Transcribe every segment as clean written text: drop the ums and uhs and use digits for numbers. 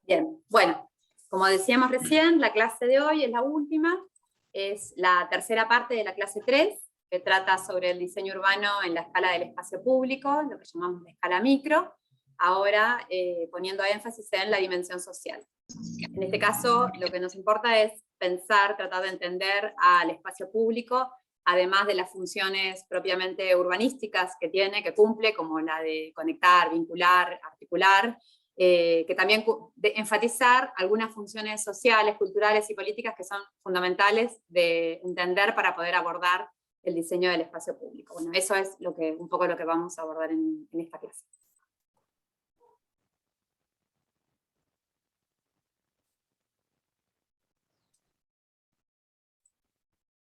Bien, bueno, como decíamos recién, la clase de hoy es la última, es la tercera parte de la clase 3, que trata sobre el diseño urbano en la escala del espacio público, lo que llamamos la escala micro, ahora poniendo énfasis en la dimensión social. En este caso, lo que nos importa es pensar, tratar de entender al espacio público, además de las funciones propiamente urbanísticas que tiene, que cumple, como la de conectar, vincular, articular, que también de enfatizar algunas funciones sociales, culturales y políticas que son fundamentales de entender para poder abordar el diseño del espacio público. Bueno, eso es un poco lo que vamos a abordar en esta clase.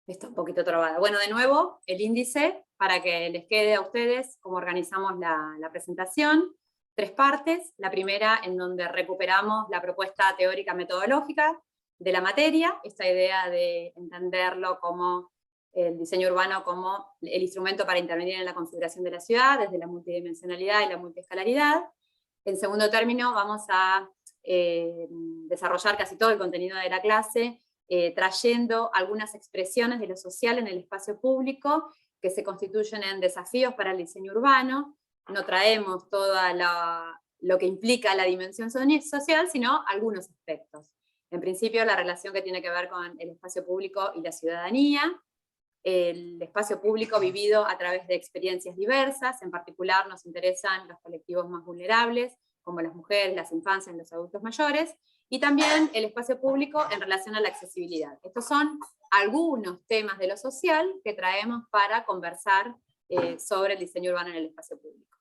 Está un poquito trabada. Bueno, de nuevo, el índice, para que les quede a ustedes cómo organizamos la presentación. 3 partes. La primera, en donde recuperamos la propuesta teórica metodológica de la materia, esta idea de entenderlo como el diseño urbano como el instrumento para intervenir en la configuración de la ciudad, desde la multidimensionalidad y la multiescalaridad. En segundo término, vamos a desarrollar casi todo el contenido de la clase, trayendo algunas expresiones de lo social en el espacio público que se constituyen en desafíos para el diseño urbano. No traemos todo lo que implica la dimensión social, sino algunos aspectos. En principio, la relación que tiene que ver con el espacio público y la ciudadanía, el espacio público vivido a través de experiencias diversas, en particular nos interesan los colectivos más vulnerables, como las mujeres, las infancias, los adultos mayores, y también el espacio público en relación a la accesibilidad. Estos son algunos temas de lo social que traemos para conversar sobre el diseño urbano en el espacio público.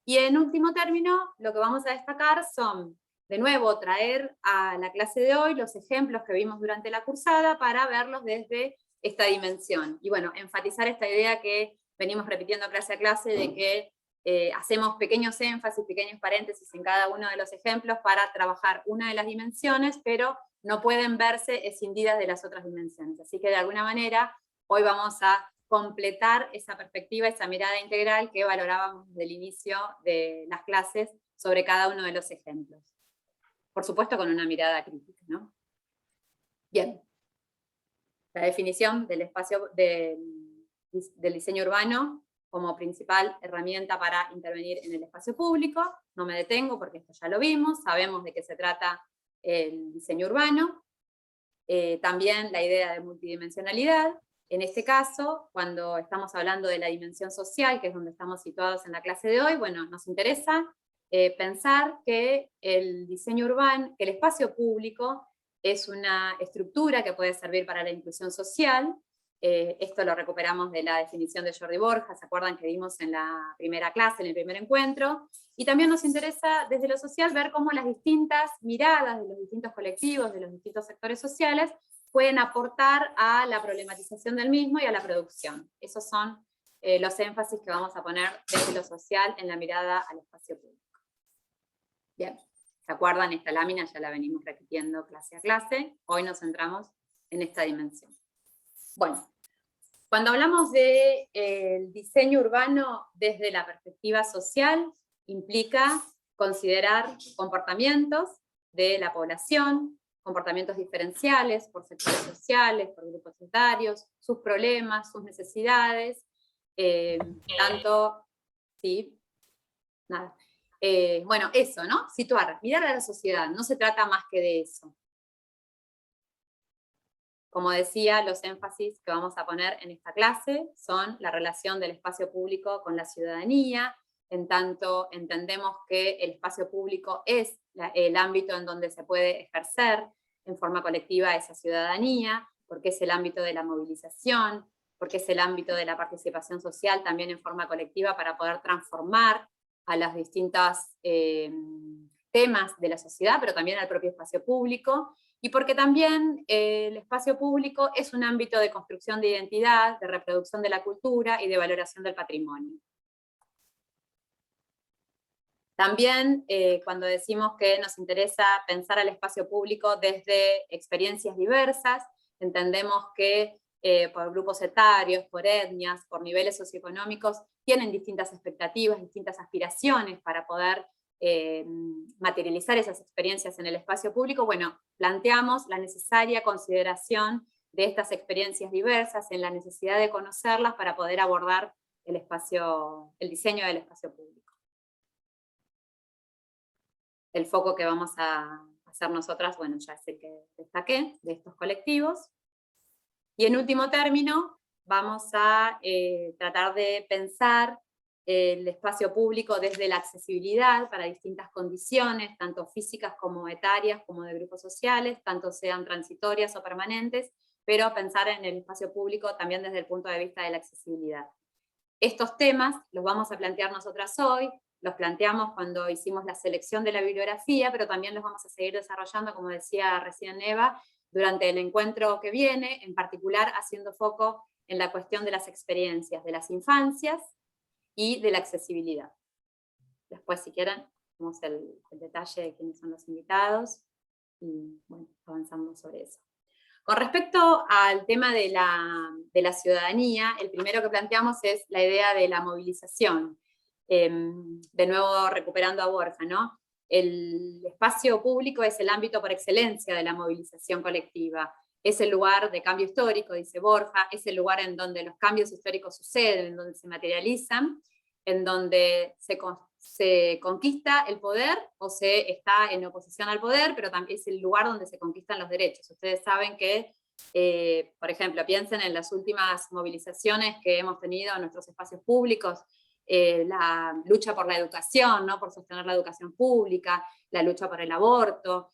Y en último término, lo que vamos a destacar son, de nuevo, traer a la clase de hoy los ejemplos que vimos durante la cursada para verlos desde esta dimensión. Y bueno, enfatizar esta idea que venimos repitiendo clase a clase de que hacemos pequeños énfasis, pequeños paréntesis en cada uno de los ejemplos para trabajar una de las dimensiones, pero no pueden verse escindidas de las otras dimensiones. Así que de alguna manera, hoy vamos a completar esa perspectiva, esa mirada integral que valorábamos desde el inicio de las clases sobre cada uno de los ejemplos. Por supuesto con una mirada crítica, ¿no? Bien. La definición del espacio del diseño urbano como principal herramienta para intervenir en el espacio público. No me detengo porque esto ya lo vimos, sabemos de qué se trata el diseño urbano. También la idea de multidimensionalidad. En este caso, cuando estamos hablando de la dimensión social, que es donde estamos situados en la clase de hoy, bueno, nos interesa pensar que el diseño urbano, que el espacio público es una estructura que puede servir para la inclusión social. Esto lo recuperamos de la definición de Jordi Borja, ¿se acuerdan que vimos en la primera clase, en el primer encuentro? Y también nos interesa desde lo social ver cómo las distintas miradas de los distintos colectivos, de los distintos sectores sociales, pueden aportar a la problematización del mismo y a la producción. Esos son los énfasis que vamos a poner desde lo social en la mirada al espacio público. Bien, ¿se acuerdan? Esta lámina ya la venimos repitiendo clase a clase. Hoy nos centramos en esta dimensión. Bueno, cuando hablamos del diseño urbano desde la perspectiva social, implica considerar comportamientos de la población, comportamientos diferenciales por sectores sociales, por grupos etarios, sus problemas, sus necesidades, sí, nada. Bueno, eso, ¿no? Situar, mirar a la sociedad, no se trata más que de eso. Como decía, los énfasis que vamos a poner en esta clase son la relación del espacio público con la ciudadanía, en tanto entendemos que el espacio público es el ámbito en donde se puede ejercer en forma colectiva esa ciudadanía, porque es el ámbito de la movilización, porque es el ámbito de la participación social también en forma colectiva para poder transformar a los distintos temas de la sociedad, pero también al propio espacio público, y porque también el espacio público es un ámbito de construcción de identidad, de reproducción de la cultura y de valoración del patrimonio. También cuando decimos que nos interesa pensar al espacio público desde experiencias diversas, entendemos que por grupos etarios, por etnias, por niveles socioeconómicos, tienen distintas expectativas, distintas aspiraciones para poder materializar esas experiencias en el espacio público, bueno, planteamos la necesaria consideración de estas experiencias diversas, en la necesidad de conocerlas para poder abordar el diseño del espacio público. El foco que vamos a hacer nosotras, bueno, ya es el que destaqué, de estos colectivos. Y en último término, vamos a tratar de pensar el espacio público desde la accesibilidad para distintas condiciones, tanto físicas como etarias, como de grupos sociales, tanto sean transitorias o permanentes, pero pensar en el espacio público también desde el punto de vista de la accesibilidad. Estos temas los vamos a plantear nosotras hoy, los planteamos cuando hicimos la selección de la bibliografía, pero también los vamos a seguir desarrollando, como decía recién Eva, durante el encuentro que viene, en particular haciendo foco en la cuestión de las experiencias de las infancias y de la accesibilidad. Después, si quieren, vemos el detalle de quiénes son los invitados, y bueno, avanzamos sobre eso. Con respecto al tema de la ciudadanía, el primero que planteamos es la idea de la movilización. De nuevo recuperando a Borja, ¿no? El espacio público es el ámbito por excelencia de la movilización colectiva. Es el lugar de cambio histórico, dice Borja, es el lugar en donde los cambios históricos suceden, en donde se materializan, en donde se conquista el poder o se está en oposición al poder, pero también es el lugar donde se conquistan los derechos. Ustedes saben que, por ejemplo, piensen en las últimas movilizaciones que hemos tenido en nuestros espacios públicos, la lucha por la educación, ¿no? Por sostener la educación pública, la lucha por el aborto,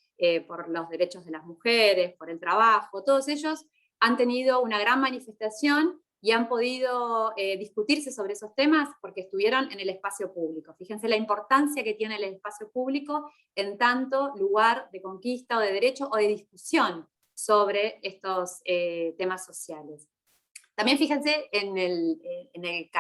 por los derechos de las mujeres, por el trabajo, todos ellos han tenido una gran manifestación y han podido discutirse sobre esos temas porque estuvieron en el espacio público. Fíjense la importancia que tiene el espacio público en tanto lugar de conquista o de derecho o de discusión sobre estos temas sociales. También fíjense en el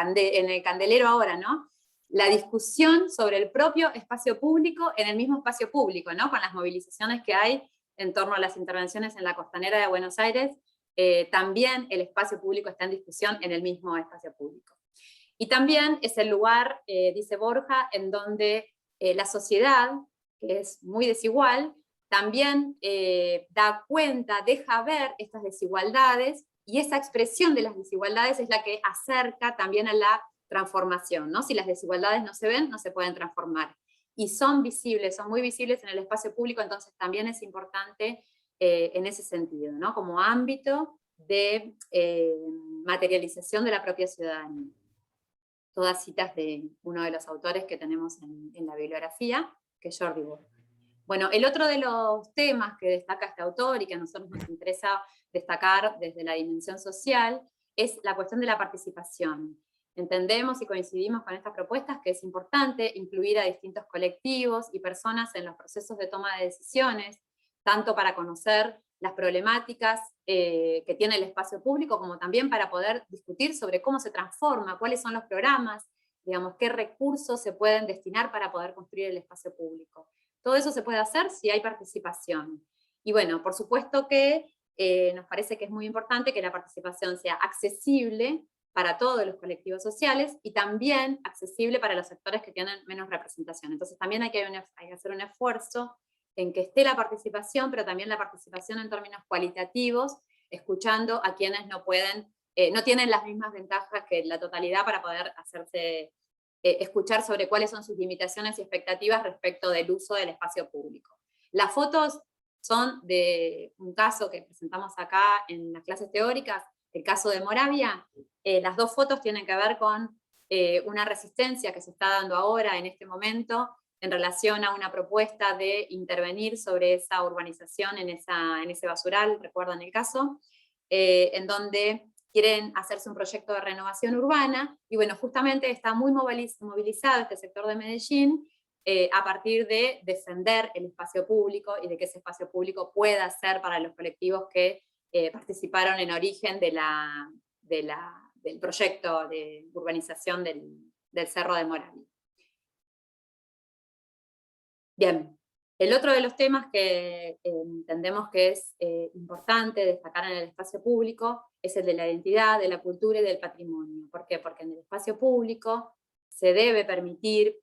candelero ahora, ¿no? La discusión sobre el propio espacio público en el mismo espacio público, ¿no? Con las movilizaciones que hay en torno a las intervenciones en la costanera de Buenos Aires, también el espacio público está en discusión en el mismo espacio público. Y también es el lugar, dice Borja, en donde la sociedad, que es muy desigual, también da cuenta, deja ver estas desigualdades, y esa expresión de las desigualdades es la que acerca también a la transformación, ¿no? Si las desigualdades no se ven, no se pueden transformar. Y son visibles, son muy visibles en el espacio público, entonces también es importante en ese sentido, ¿no? Como ámbito de materialización de la propia ciudadanía. Todas citas de uno de los autores que tenemos en la bibliografía, que es Jordi Borja. Bueno, el otro de los temas que destaca este autor y que a nosotros nos interesa destacar desde la dimensión social es la cuestión de la participación. Entendemos y coincidimos con estas propuestas que es importante incluir a distintos colectivos y personas en los procesos de toma de decisiones, tanto para conocer las problemáticas que tiene el espacio público, como también para poder discutir sobre cómo se transforma, cuáles son los programas, digamos, qué recursos se pueden destinar para poder construir el espacio público. Todo eso se puede hacer si hay participación. Y bueno, por supuesto que nos parece que es muy importante que la participación sea accesible para todos los colectivos sociales y también accesible para los sectores que tienen menos representación. Entonces también hay que hacer un esfuerzo en que esté la participación, pero también la participación en términos cualitativos, escuchando a quienes no pueden, no tienen las mismas ventajas que la totalidad para poder hacerse escuchar sobre cuáles son sus limitaciones y expectativas respecto del uso del espacio público. Las fotos son de un caso que presentamos acá en las clases teóricas, el caso de Moravia. Las dos fotos tienen que ver con una resistencia que se está dando ahora, en este momento, en relación a una propuesta de intervenir sobre esa urbanización, en ese basural, recuerdan el caso, en donde quieren hacerse un proyecto de renovación urbana, y bueno, justamente está muy movilizado este sector de Medellín a partir de defender el espacio público y de que ese espacio público pueda ser para los colectivos que participaron en origen del proyecto de urbanización del Cerro de Moravia. Bien, el otro de los temas que entendemos que es importante destacar en el espacio público es el de la identidad, de la cultura y del patrimonio. ¿Por qué? Porque en el espacio público se debe permitir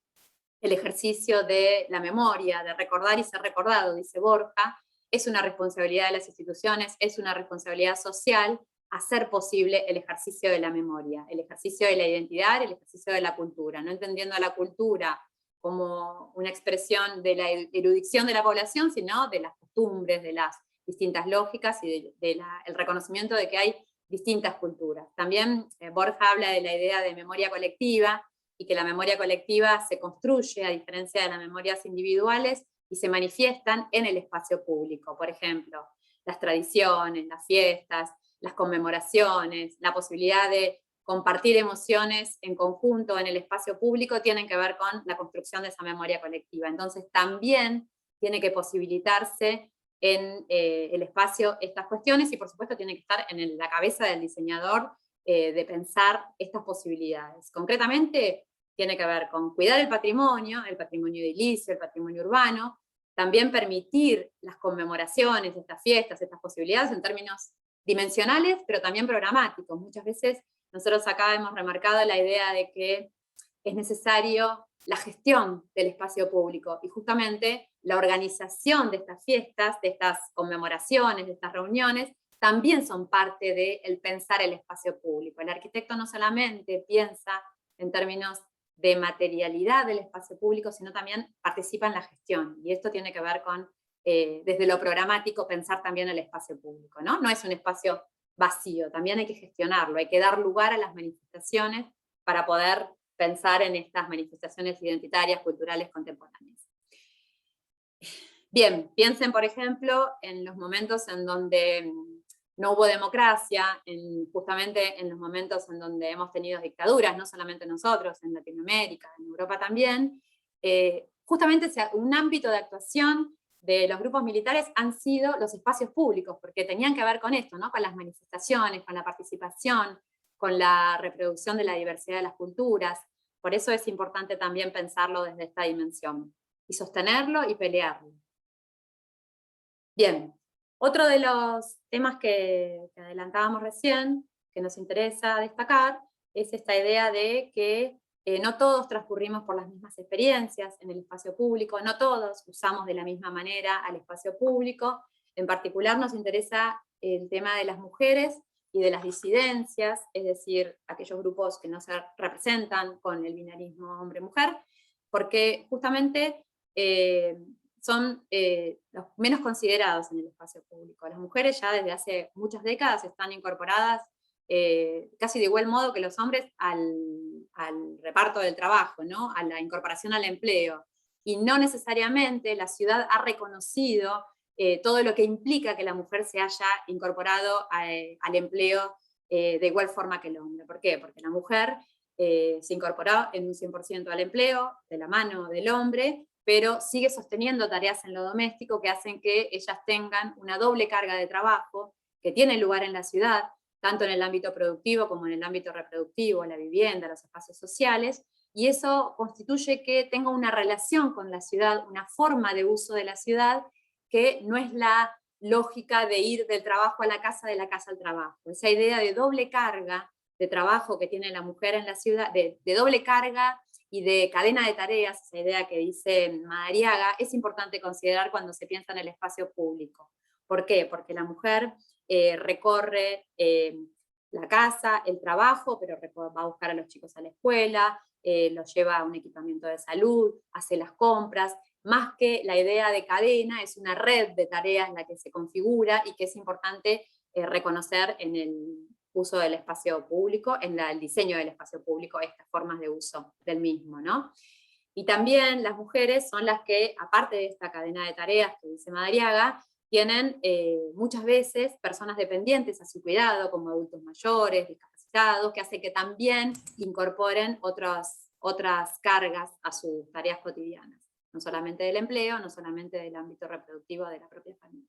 el ejercicio de la memoria, de recordar y ser recordado, dice Borja, es una responsabilidad de las instituciones, es una responsabilidad social hacer posible el ejercicio de la memoria, el ejercicio de la identidad, el ejercicio de la cultura, no entendiendo a la cultura como una expresión de la erudición de la población, sino de las costumbres, de las distintas lógicas y el reconocimiento de que hay distintas culturas. También Borja habla de la idea de memoria colectiva, y que la memoria colectiva se construye, a diferencia de las memorias individuales, y se manifiestan en el espacio público. Por ejemplo, las tradiciones, las fiestas, las conmemoraciones, la posibilidad de compartir emociones en conjunto en el espacio público tienen que ver con la construcción de esa memoria colectiva. Entonces también tiene que posibilitarse en el espacio estas cuestiones, y por supuesto tiene que estar en la cabeza del diseñador de pensar estas posibilidades. Concretamente, tiene que ver con cuidar el patrimonio edilicio, el patrimonio urbano, también permitir las conmemoraciones, estas fiestas, estas posibilidades en términos dimensionales, pero también programáticos. Muchas veces nosotros acá hemos remarcado la idea de que es necesario la gestión del espacio público, y justamente la organización de estas fiestas, de estas conmemoraciones, de estas reuniones, también son parte del pensar el espacio público. El arquitecto no solamente piensa en términos de materialidad del espacio público, sino también participa en la gestión, y esto tiene que ver con, desde lo programático, pensar también el espacio público, ¿no? No es un espacio vacío, también hay que gestionarlo, hay que dar lugar a las manifestaciones para poder pensar en estas manifestaciones identitarias, culturales, contemporáneas. Bien, piensen, por ejemplo, en los momentos en donde no hubo democracia, justamente en los momentos en donde hemos tenido dictaduras, no solamente nosotros, en Latinoamérica, en Europa también. Justamente un ámbito de actuación de los grupos militares han sido los espacios públicos, porque tenían que ver con esto, ¿no? Con las manifestaciones, con la participación, con la reproducción de la diversidad de las culturas. Por eso es importante también pensarlo desde esta dimensión, y sostenerlo y pelearlo. Bien, otro de los temas que adelantábamos recién, que nos interesa destacar, es esta idea de que no todos transcurrimos por las mismas experiencias en el espacio público, no todos usamos de la misma manera al espacio público. En particular nos interesa el tema de las mujeres y de las disidencias, es decir, aquellos grupos que no se representan con el binarismo hombre-mujer, porque justamente son los menos considerados en el espacio público. Las mujeres ya desde hace muchas décadas están incorporadas casi de igual modo que los hombres al reparto del trabajo, ¿no? A la incorporación al empleo. Y no necesariamente la ciudad ha reconocido todo lo que implica que la mujer se haya incorporado al empleo de igual forma que el hombre. ¿Por qué? Porque la mujer se incorporó en un 100% al empleo, de la mano del hombre, pero sigue sosteniendo tareas en lo doméstico que hacen que ellas tengan una doble carga de trabajo que tiene lugar en la ciudad, tanto en el ámbito productivo como en el ámbito reproductivo, la vivienda, los espacios sociales, y eso constituye que tenga una relación con la ciudad, una forma de uso de la ciudad que no es la lógica de ir del trabajo a la casa, de la casa al trabajo. Esa idea de doble carga de trabajo que tiene la mujer en la ciudad, de doble carga y de cadena de tareas, esa idea que dice Madariaga, es importante considerar cuando se piensa en el espacio público. ¿Por qué? Porque la mujer recorre la casa, el trabajo, pero va a buscar a los chicos a la escuela, los lleva a un equipamiento de salud, hace las compras. Más que la idea de cadena, es una red de tareas en la que se configura y que es importante reconocer en el uso del espacio público, en el diseño del espacio público, estas formas de uso del mismo, ¿no? Y también las mujeres son las que, aparte de esta cadena de tareas que dice Madariaga, tienen muchas veces personas dependientes a su cuidado, como adultos mayores, discapacitados, que hace que también incorporen otras cargas a sus tareas cotidianas, no solamente del empleo, no solamente del ámbito reproductivo de la propia familia.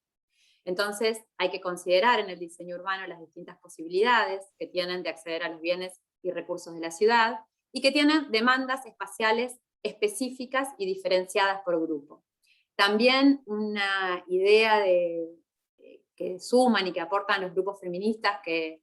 Entonces hay que considerar en el diseño urbano las distintas posibilidades que tienen de acceder a los bienes y recursos de la ciudad, y que tienen demandas espaciales específicas y diferenciadas por grupo. También una idea que suman y que aportan los grupos feministas que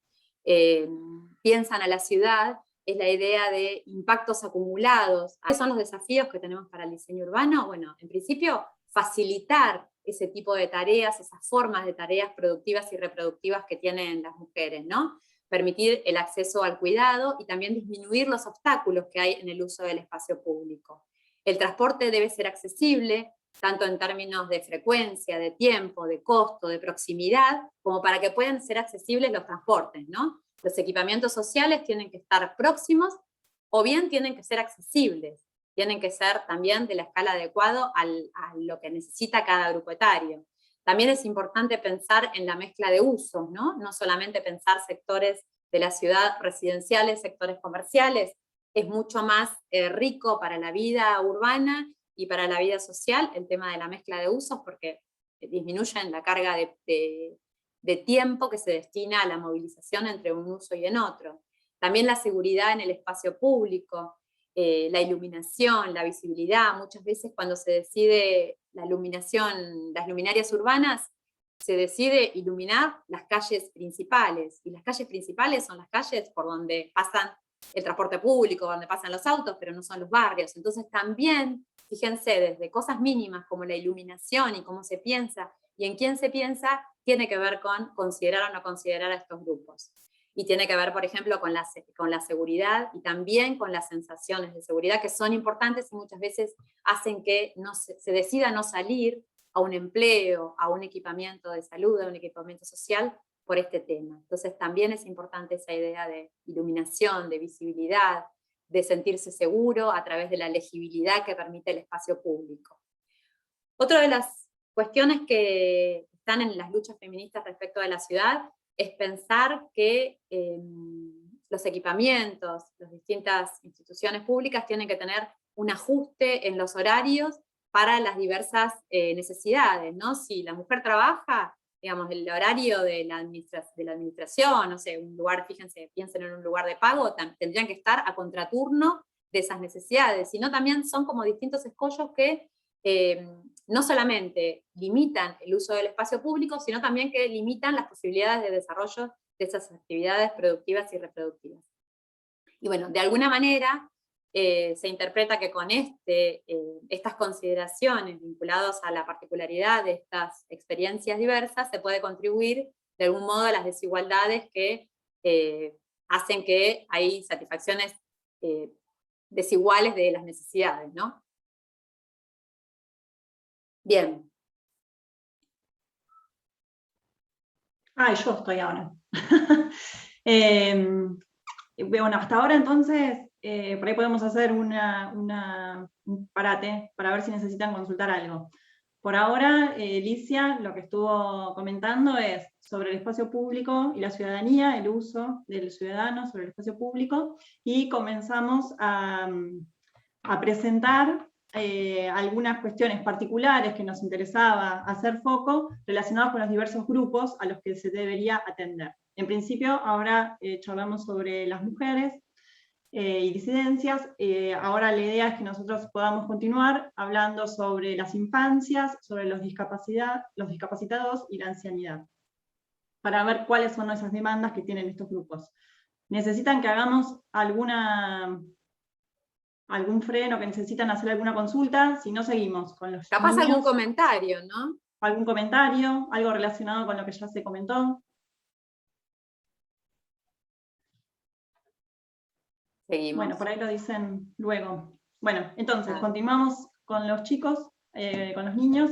piensan a la ciudad es la idea de impactos acumulados. ¿Cuáles son los desafíos que tenemos para el diseño urbano? Bueno, en principio, facilitar ese tipo de tareas, esas formas de tareas productivas y reproductivas que tienen las mujeres, ¿no? Permitir el acceso al cuidado y también disminuir los obstáculos que hay en el uso del espacio público. El transporte debe ser accesible, tanto en términos de frecuencia, de tiempo, de costo, de proximidad, como para que puedan ser accesibles los transportes, ¿no? Los equipamientos sociales tienen que estar próximos o bien tienen que ser accesibles, tienen que ser también de la escala adecuada a lo que necesita cada grupo etario. También es importante pensar en la mezcla de usos, ¿no? No solamente pensar sectores de la ciudad residenciales, sectores comerciales, es mucho más rico para la vida urbana y para la vida social el tema de la mezcla de usos, porque disminuyen la carga de tiempo que se destina a la movilización entre un uso y en otro. También la seguridad en el espacio público, la iluminación, la visibilidad. Muchas veces cuando se decide la iluminación, las luminarias urbanas, se decide iluminar las calles principales, y las calles principales son las calles por donde pasan el transporte público, donde pasan los autos, pero no son los barrios. Entonces también, fíjense, desde cosas mínimas como la iluminación y cómo se piensa, y en quién se piensa, tiene que ver con considerar o no considerar a estos grupos. Y tiene que ver, por ejemplo, con la seguridad y también con las sensaciones de seguridad, que son importantes y muchas veces hacen que se decida no salir a un empleo, a un equipamiento de salud, a un equipamiento social, por este tema. Entonces también es importante esa idea de iluminación, de visibilidad, de sentirse seguro a través de la legibilidad que permite el espacio público. Otra de las cuestiones que están en las luchas feministas respecto de la ciudad es pensar que los equipamientos, las distintas instituciones públicas tienen que tener un ajuste en los horarios para las diversas necesidades, ¿no? Si la mujer trabaja, digamos, el horario de la administración, no sé, un lugar, fíjense, piensen en un lugar de pago, tendrían que estar a contraturno de esas necesidades, sino también son como distintos escollos que no solamente limitan el uso del espacio público, sino también que limitan las posibilidades de desarrollo de esas actividades productivas y reproductivas. Y bueno, de alguna manera se interpreta que con estas consideraciones vinculadas a la particularidad de estas experiencias diversas se puede contribuir de algún modo a las desigualdades que hacen que hay satisfacciones desiguales de las necesidades, ¿no? Bien. Yo estoy ahora. Bueno, hasta ahora entonces, por ahí podemos hacer un parate para ver si necesitan consultar algo. Por ahora, Licia lo que estuvo comentando es sobre el espacio público y la ciudadanía, el uso del ciudadano sobre el espacio público, y comenzamos a presentar algunas cuestiones particulares que nos interesaba hacer foco relacionadas con los diversos grupos a los que se debería atender. En principio, ahora charlamos sobre las mujeres y disidencias. Ahora la idea es que nosotros podamos continuar hablando sobre las infancias, sobre los discapacitados y la ancianidad, para ver cuáles son esas demandas que tienen estos grupos. ¿Necesitan que hagamos algún freno, que necesitan hacer alguna consulta? Si no, seguimos con los Capaz niños. algún comentario, ¿no? ¿Algún comentario? ¿Algo relacionado con lo que ya se comentó? Seguimos. Bueno, por ahí lo dicen luego. Bueno, entonces, continuamos con los chicos, con los niños,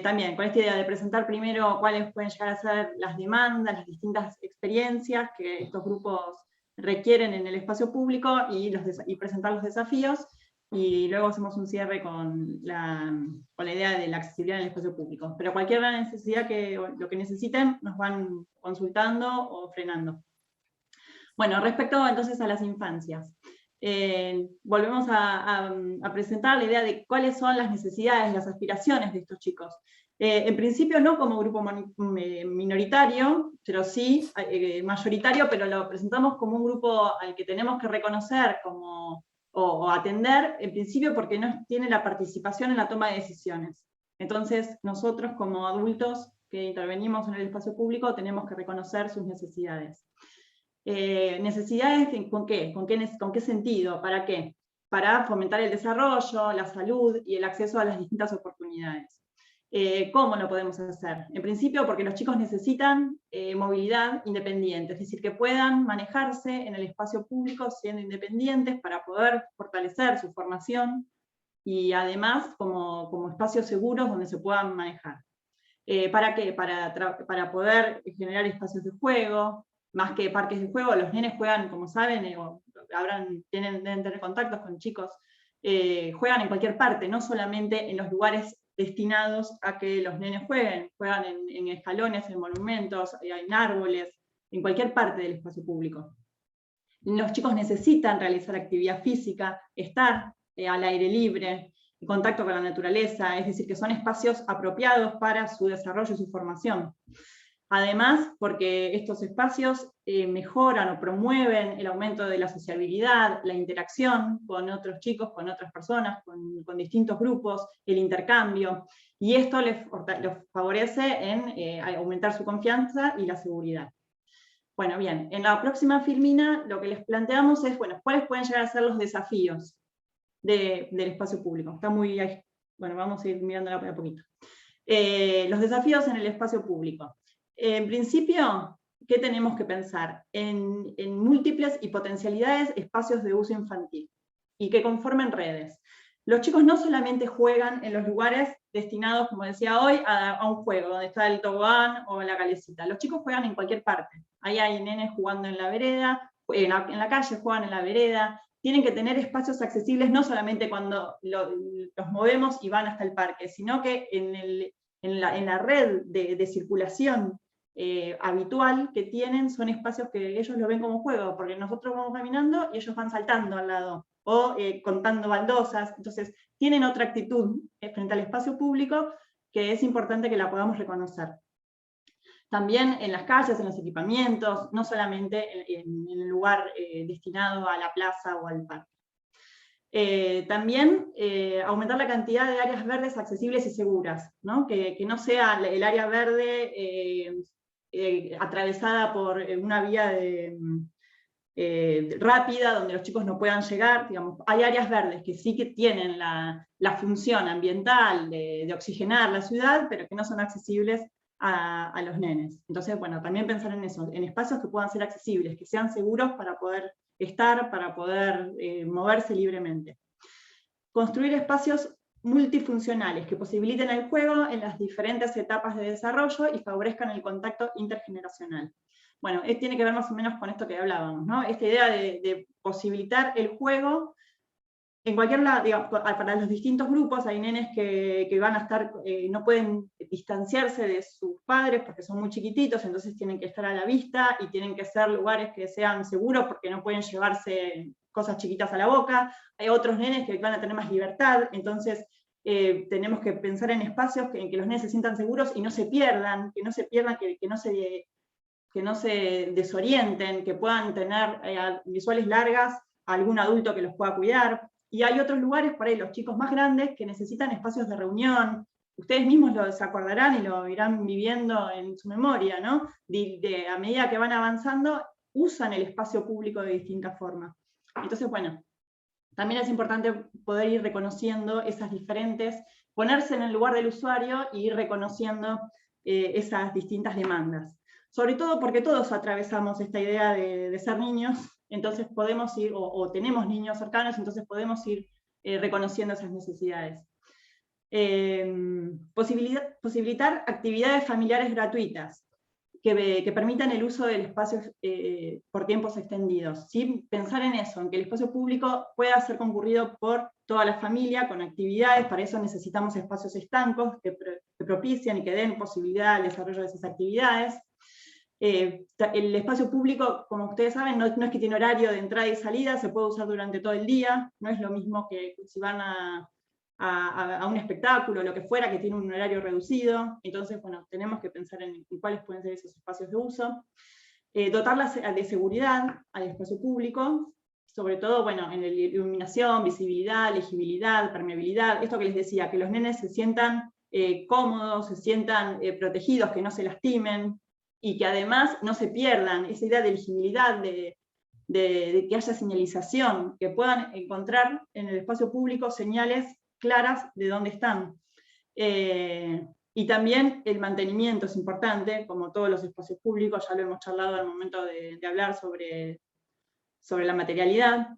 también con esta idea de presentar primero cuáles pueden llegar a ser las demandas, las distintas experiencias que estos grupos requieren en el espacio público y presentar los desafíos, y luego hacemos un cierre con la idea de la accesibilidad en el espacio público. Pero cualquier necesidad lo que necesiten, nos van consultando o frenando. Bueno, respecto entonces a las infancias, volvemos a presentar la idea de cuáles son las necesidades, las aspiraciones de estos chicos. En principio no como grupo minoritario, pero sí mayoritario, pero lo presentamos como un grupo al que tenemos que reconocer o atender, en principio porque no tiene la participación en la toma de decisiones. Entonces nosotros como adultos que intervenimos en el espacio público tenemos que reconocer sus necesidades. Necesidades, ¿con qué? ¿Con qué sentido? ¿Para qué? Para fomentar el desarrollo, la salud y el acceso a las distintas oportunidades. ¿Cómo lo podemos hacer? En principio porque los chicos necesitan movilidad independiente, es decir, que puedan manejarse en el espacio público siendo independientes para poder fortalecer su formación y además como espacios seguros donde se puedan manejar. ¿Para qué? Para poder generar espacios de juego, más que parques de juego. Los nenes juegan, como saben, deben tener contactos con chicos, juegan en cualquier parte, no solamente en los lugares destinados a que los nenes jueguen en escalones, en monumentos, en árboles, en cualquier parte del espacio público. Los chicos necesitan realizar actividad física, estar al aire libre, en contacto con la naturaleza, es decir, que son espacios apropiados para su desarrollo y su formación. Además, porque estos espacios mejoran o promueven el aumento de la sociabilidad, la interacción con otros chicos, con otras personas, con distintos grupos, el intercambio, y esto los favorece en aumentar su confianza y la seguridad. Bueno, bien, en la próxima filmina lo que les planteamos es, bueno, ¿cuáles pueden llegar a ser los desafíos del espacio público? Está muy, bueno, vamos a ir mirándola a poquito. Los desafíos en el espacio público. En principio, ¿qué tenemos que pensar? En múltiples y potencialidades espacios de uso infantil, y que conformen redes. Los chicos no solamente juegan en los lugares destinados, como decía hoy, a un juego, donde está el tobogán o la calecita. Los chicos juegan en cualquier parte. Ahí hay nenes jugando en la vereda, en la calle juegan en la vereda. Tienen que tener espacios accesibles no solamente cuando los movemos y van hasta el parque, sino que en la red de circulación habitual que tienen son espacios que ellos lo ven como juego, porque nosotros vamos caminando y ellos van saltando al lado, o contando baldosas. Entonces tienen otra actitud frente al espacio público que es importante que la podamos reconocer. También en las calles, en los equipamientos, no solamente en el lugar destinado a la plaza o al parque. También aumentar la cantidad de áreas verdes accesibles y seguras, ¿no? Que no sea el área verde atravesada por una vía rápida donde los chicos no puedan llegar. Digamos, hay áreas verdes que sí que tienen la función ambiental de oxigenar la ciudad, pero que no son accesibles a los nenes. Entonces, bueno, también pensar en eso, en espacios que puedan ser accesibles, que sean seguros para poder estar, para poder moverse libremente. Construir espacios multifuncionales que posibiliten el juego en las diferentes etapas de desarrollo y favorezcan el contacto intergeneracional. Bueno, tiene que ver más o menos con esto que hablábamos, ¿no? Esta idea de posibilitar el juego en cualquier lado, digamos, para los distintos grupos. Hay nenes que van a estar, no pueden distanciarse de sus padres porque son muy chiquititos, entonces tienen que estar a la vista y tienen que ser lugares que sean seguros porque no pueden llevarse cosas chiquitas a la boca. Hay otros nenes que van a tener más libertad, entonces tenemos que pensar en espacios en que los nenes se sientan seguros y no se pierdan, que no se desorienten, que puedan tener visuales largas a algún adulto que los pueda cuidar. Y hay otros lugares, por ahí los chicos más grandes, que necesitan espacios de reunión. Ustedes mismos se acordarán y lo irán viviendo en su memoria, ¿no? A medida que van avanzando, usan el espacio público de distintas formas. Entonces, bueno, también es importante poder ir reconociendo esas diferentes, ponerse en el lugar del usuario y ir reconociendo esas distintas demandas. Sobre todo porque todos atravesamos esta idea de ser niños, entonces podemos ir, o tenemos niños cercanos, entonces podemos ir reconociendo esas necesidades. Posibilitar actividades familiares gratuitas que permitan el uso del espacio por tiempos extendidos. ¿Sí? Pensar en eso, en que el espacio público pueda ser concurrido por toda la familia con actividades. Para eso necesitamos espacios estancos que propician y que den posibilidad al desarrollo de esas actividades. El espacio público, como ustedes saben, no es que tiene horario de entrada y salida, se puede usar durante todo el día, no es lo mismo que si van a un espectáculo o lo que fuera, que tiene un horario reducido. Entonces, bueno, tenemos que pensar en cuáles pueden ser esos espacios de uso. Dotarlas de seguridad al espacio público, sobre todo, bueno, en la iluminación, visibilidad, legibilidad, permeabilidad, esto que les decía, que los nenes se sientan cómodos, se sientan protegidos, que no se lastimen. y que además no se pierdan esa idea de legibilidad, de que haya señalización, que puedan encontrar en el espacio público señales claras de dónde están. Y también el mantenimiento es importante, como todos los espacios públicos, ya lo hemos charlado al momento de hablar sobre la materialidad.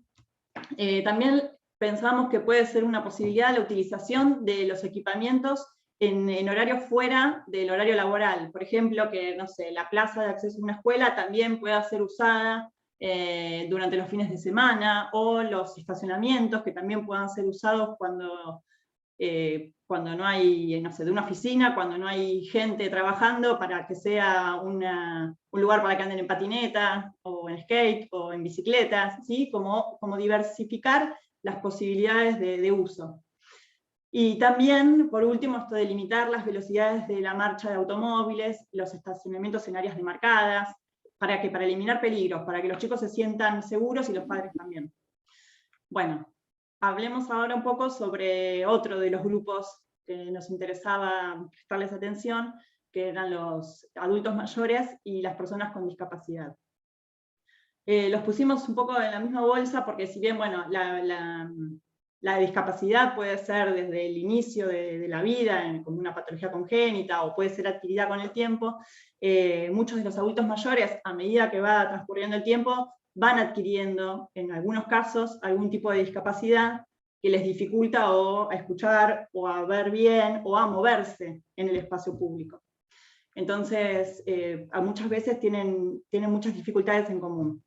También pensamos que puede ser una posibilidad la utilización de los equipamientos en horarios fuera del horario laboral. Por ejemplo, que, no sé, la plaza de acceso a una escuela también pueda ser usada durante los fines de semana, o los estacionamientos que también puedan ser usados cuando no hay, no sé, de una oficina, cuando no hay gente trabajando, para que sea un lugar para que anden en patineta, o en skate, o en bicicletas, ¿sí? Como diversificar las posibilidades de uso. Y también, por último, esto de limitar las velocidades de la marcha de automóviles, los estacionamientos en áreas demarcadas, para eliminar peligros, para que los chicos se sientan seguros y los padres también. Bueno, hablemos ahora un poco sobre otro de los grupos que nos interesaba prestarles atención, que eran los adultos mayores y las personas con discapacidad. Los pusimos un poco en la misma bolsa porque, si bien, bueno, la discapacidad puede ser desde el inicio de la vida, como una patología congénita, o puede ser adquirida con el tiempo, muchos de los adultos mayores, a medida que va transcurriendo el tiempo, van adquiriendo, en algunos casos, algún tipo de discapacidad que les dificulta o a escuchar, o a ver bien, o a moverse en el espacio público. Entonces, muchas veces tienen muchas dificultades en común.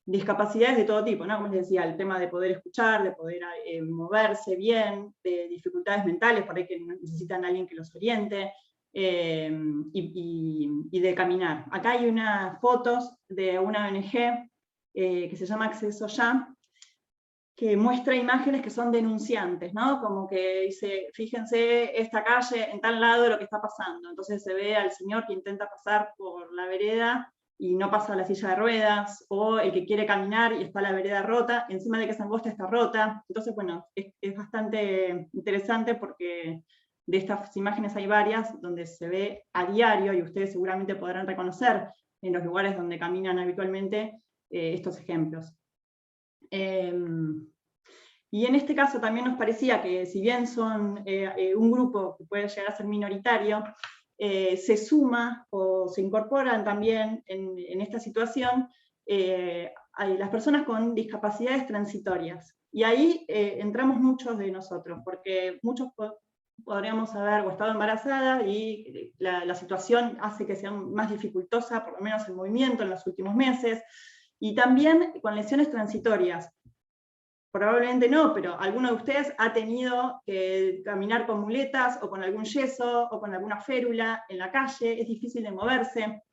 Discapacidades de todo tipo, ¿no? Como les decía, el tema de poder escuchar, de poder moverse bien, de dificultades mentales, por ahí que necesitan a alguien que los oriente, y de caminar. Acá hay unas fotos de una ONG que se llama Acceso Ya, que muestra imágenes que son denunciantes, ¿no? Como que dice, fíjense esta calle, en tal lado lo que está pasando. Entonces se ve al señor que intenta pasar por la vereda y no pasa la silla de ruedas, o el que quiere caminar y está la vereda rota, encima de que esa angosta está rota. Entonces, bueno, es bastante interesante porque de estas imágenes hay varias donde se ve a diario, y ustedes seguramente podrán reconocer en los lugares donde caminan habitualmente estos ejemplos. Y en este caso también nos parecía que, si bien son un grupo que puede llegar a ser minoritario, se suma o se incorporan también en esta situación las personas con discapacidades transitorias. Y ahí entramos muchos de nosotros, porque muchos podríamos haber estado embarazadas y la situación hace que sea más dificultosa, por lo menos el movimiento en los últimos meses, y también con lesiones transitorias. Probablemente no, pero alguno de ustedes ha tenido que caminar con muletas, o con algún yeso, o con alguna férula en la calle, es difícil de moverse,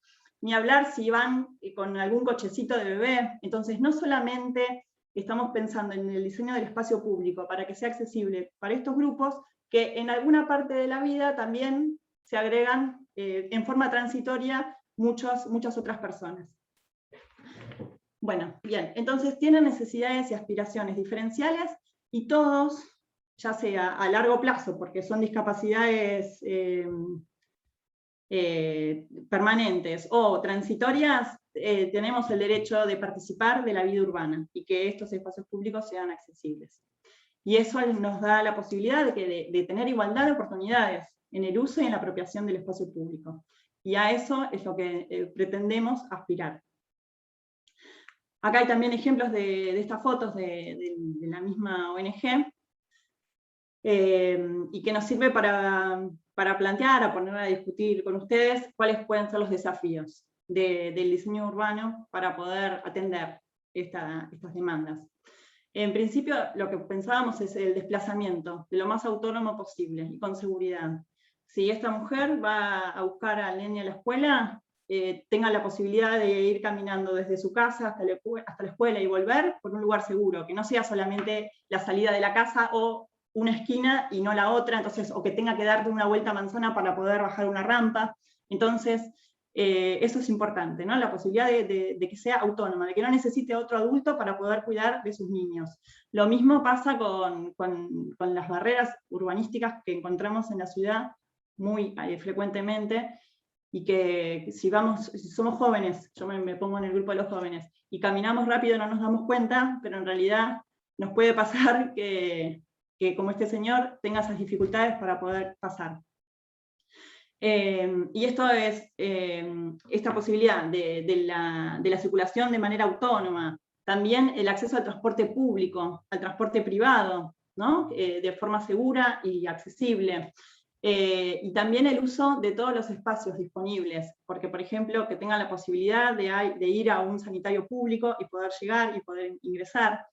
ni hablar si van con algún cochecito de bebé. Entonces, no solamente estamos pensando en el diseño del espacio público para que sea accesible para estos grupos, que en alguna parte de la vida también se agregan en forma transitoria muchas otras personas. Bueno, bien, entonces tienen necesidades y aspiraciones diferenciales, y todos, ya sea a largo plazo, porque son discapacidades permanentes o transitorias, tenemos el derecho de participar de la vida urbana, y que estos espacios públicos sean accesibles. Y eso nos da la posibilidad de tener igualdad de oportunidades en el uso y en la apropiación del espacio público. Y a eso es lo que pretendemos aspirar. Acá hay también ejemplos de estas fotos de la misma ONG, y que nos sirve para plantear, a poner a discutir con ustedes cuáles pueden ser los desafíos del diseño urbano para poder atender estas demandas. En principio, lo que pensábamos es el desplazamiento, de lo más autónomo posible y con seguridad. Si esta mujer va a buscar al nene a la escuela, tenga la posibilidad de ir caminando desde su casa hasta la escuela y volver por un lugar seguro, que no sea solamente la salida de la casa o una esquina y no la otra, entonces, o que tenga que dar una vuelta a manzana para poder bajar una rampa. Entonces, eso es importante, ¿no? La posibilidad de que sea autónoma, de que no necesite otro adulto para poder cuidar de sus niños. Lo mismo pasa con las barreras urbanísticas que encontramos en la ciudad muy frecuentemente, y que si somos jóvenes, yo me pongo en el grupo de los jóvenes, y caminamos rápido no nos damos cuenta, pero en realidad nos puede pasar que como este señor tenga esas dificultades para poder pasar. Y esto es esta posibilidad de la circulación de manera autónoma, también el acceso al transporte público, al transporte privado, ¿no? De forma segura y accesible. Y también el uso de todos los espacios disponibles, porque por ejemplo que tengan la posibilidad de ir a un sanitario público y poder llegar y poder ingresar.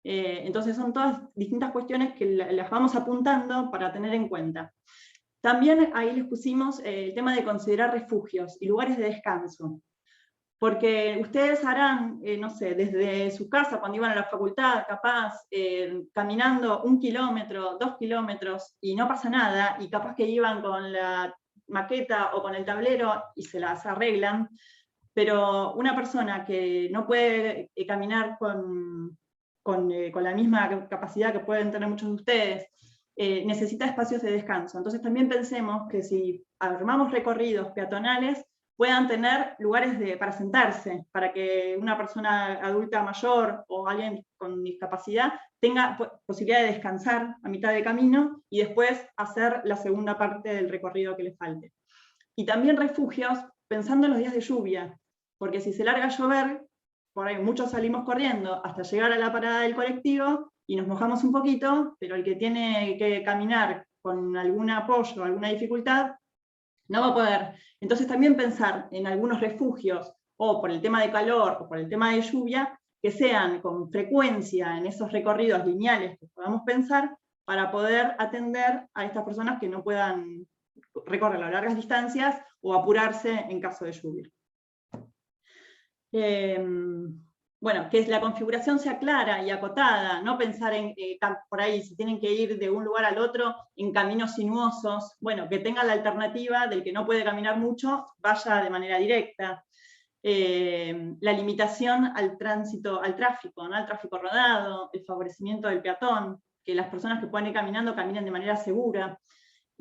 Entonces son todas distintas cuestiones que las vamos apuntando para tener en cuenta. También ahí les pusimos el tema de considerar refugios y lugares de descanso. Porque ustedes harán, no sé, desde su casa, cuando iban a la facultad, capaz, caminando 1 kilómetro, 2 kilómetros, y no pasa nada, y capaz que iban con la maqueta o con el tablero y se las arreglan, pero una persona que no puede caminar con la misma capacidad que pueden tener muchos de ustedes, necesita espacios de descanso. Entonces también pensemos que si armamos recorridos peatonales, puedan tener lugares para sentarse, para que una persona adulta mayor o alguien con discapacidad tenga posibilidad de descansar a mitad de camino y después hacer la segunda parte del recorrido que le falte. Y también refugios, pensando en los días de lluvia, porque si se larga a llover, por ahí muchos salimos corriendo hasta llegar a la parada del colectivo y nos mojamos un poquito, pero el que tiene que caminar con algún apoyo, alguna dificultad, no va a poder. Entonces también pensar en algunos refugios, o por el tema de calor, o por el tema de lluvia, que sean con frecuencia en esos recorridos lineales que podamos pensar, para poder atender a estas personas que no puedan recorrer las largas distancias o apurarse en caso de lluvia. Bueno, que la configuración sea clara y acotada, no pensar en, por ahí, si tienen que ir de un lugar al otro en caminos sinuosos, bueno, que tengan la alternativa del que no puede caminar mucho, vaya de manera directa. La limitación al tránsito, al tráfico, ¿no? Al tráfico rodado, el favorecimiento del peatón, que las personas que puedan ir caminando caminen de manera segura.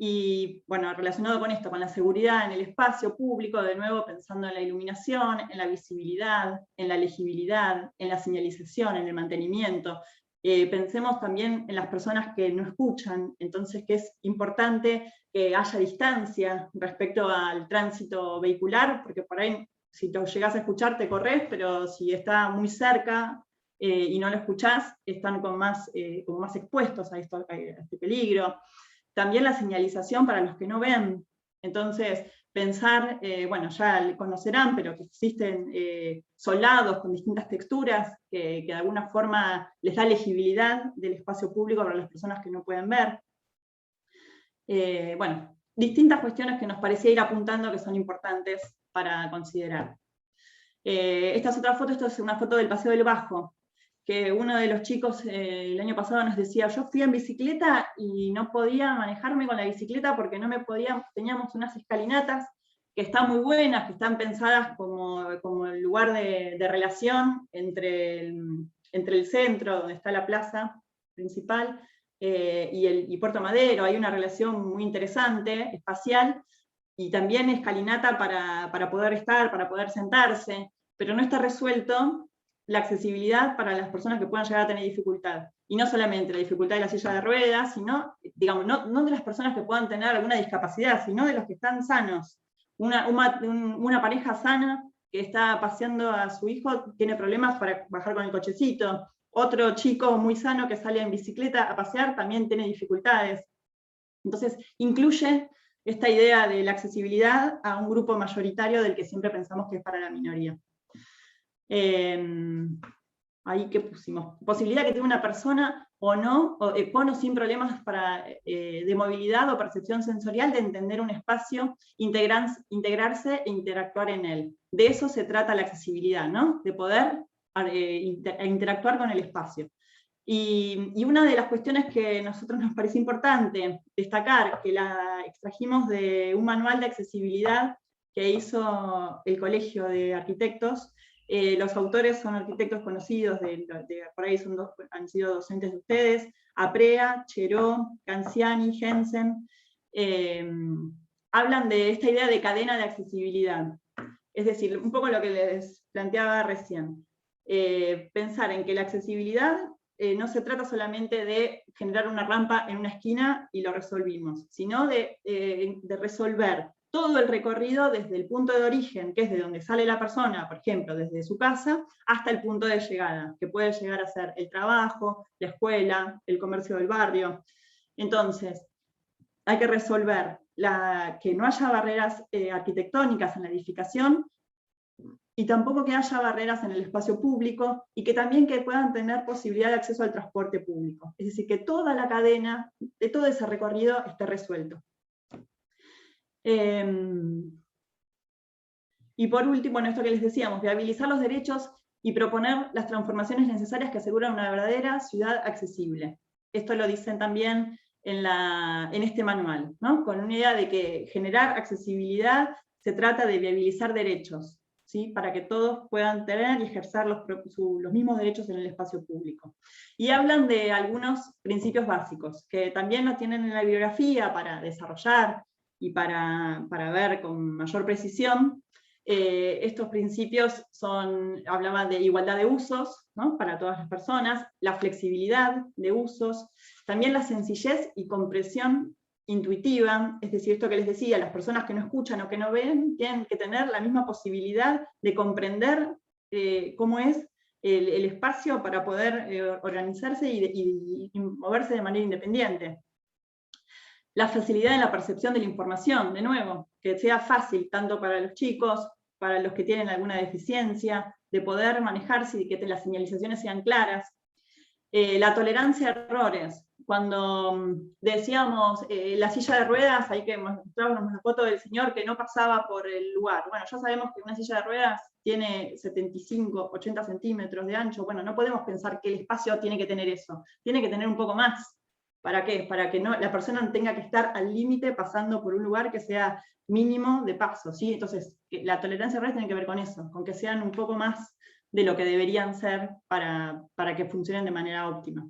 Y bueno, relacionado con esto, con la seguridad en el espacio público, de nuevo pensando en la iluminación, en la visibilidad, en la legibilidad, en la señalización, en el mantenimiento. Pensemos también en las personas que no escuchan, entonces que es importante que haya distancia respecto al tránsito vehicular, porque por ahí si te llegás a escuchar te corres, pero si está muy cerca y no lo escuchás, están como más expuestos a este peligro. También la señalización para los que no ven. Entonces, pensar, bueno, ya conocerán, pero que existen soldados con distintas texturas que de alguna forma les da legibilidad del espacio público para las personas que no pueden ver. Bueno, distintas cuestiones que nos parecía ir apuntando que son importantes para considerar. Esta es otra foto, esta es una foto del Paseo del Bajo, que uno de los chicos el año pasado nos decía, yo fui en bicicleta y no podía manejarme con la bicicleta porque no me podía, teníamos unas escalinatas que están muy buenas, que están pensadas como el lugar de relación entre el centro, donde está la plaza principal, y Puerto Madero. Hay una relación muy interesante, espacial, y también escalinata para poder estar, para poder sentarse, pero no está resuelto la accesibilidad para las personas que puedan llegar a tener dificultad. Y no solamente la dificultad de la silla de ruedas, sino, digamos, no de las personas que puedan tener alguna discapacidad, sino de los que están sanos. Una pareja sana que está paseando a su hijo tiene problemas para bajar con el cochecito. Otro chico muy sano que sale en bicicleta a pasear también tiene dificultades. Entonces, incluye esta idea de la accesibilidad a un grupo mayoritario del que siempre pensamos que es para la minoría. Ahí que pusimos, posibilidad que tenga una persona o no, con o sin problemas de movilidad o percepción sensorial, de entender un espacio, integrarse e interactuar en él. De eso se trata la accesibilidad, ¿no? De poder interactuar con el espacio. Y una de las cuestiones que a nosotros nos parece importante destacar, que la extrajimos de un manual de accesibilidad que hizo el Colegio de Arquitectos. Los autores son arquitectos conocidos, por ahí han sido docentes de ustedes, Aprea, Cheró, Canciani, Jensen, hablan de esta idea de cadena de accesibilidad. Es decir, un poco lo que les planteaba recién. Pensar en que la accesibilidad no se trata solamente de generar una rampa en una esquina y lo resolvimos, sino de resolver todo el recorrido desde el punto de origen, que es de donde sale la persona, por ejemplo, desde su casa, hasta el punto de llegada, que puede llegar a ser el trabajo, la escuela, el comercio del barrio. Entonces, hay que resolver que no haya barreras arquitectónicas en la edificación, y tampoco que haya barreras en el espacio público, y que también que puedan tener posibilidad de acceso al transporte público. Es decir, que toda la cadena, de todo ese recorrido, esté resuelto. Y por último, bueno, esto que les decíamos, viabilizar los derechos y proponer las transformaciones necesarias que aseguran una verdadera ciudad accesible. Esto lo dicen también en este manual, ¿no? Con una idea de que generar accesibilidad se trata de viabilizar derechos, ¿sí? Para que todos puedan tener y ejercer los mismos derechos en el espacio público. Y hablan de algunos principios básicos, que también los tienen en la bibliografía para desarrollar y para ver con mayor precisión. Estos principios hablaban de igualdad de usos, ¿no? Para todas las personas, la flexibilidad de usos, también la sencillez y comprensión intuitiva, es decir, esto que les decía, las personas que no escuchan o que no ven tienen que tener la misma posibilidad de comprender cómo es el espacio para poder organizarse y moverse de manera independiente. La facilidad en la percepción de la información, de nuevo, que sea fácil tanto para los chicos, para los que tienen alguna deficiencia, de poder manejarse y que las señalizaciones sean claras. La tolerancia a errores. Cuando decíamos la silla de ruedas, ahí que mostrábamos la foto del señor que no pasaba por el lugar. Bueno, ya sabemos que una silla de ruedas tiene 75, 80 centímetros de ancho. Bueno, no podemos pensar que el espacio tiene que tener eso. Tiene que tener un poco más. ¿Para qué? Para que la persona no tenga que estar al límite pasando por un lugar que sea mínimo de paso, ¿sí? Entonces, la tolerancia a errores tiene que ver con eso, con que sean un poco más de lo que deberían ser para que funcionen de manera óptima.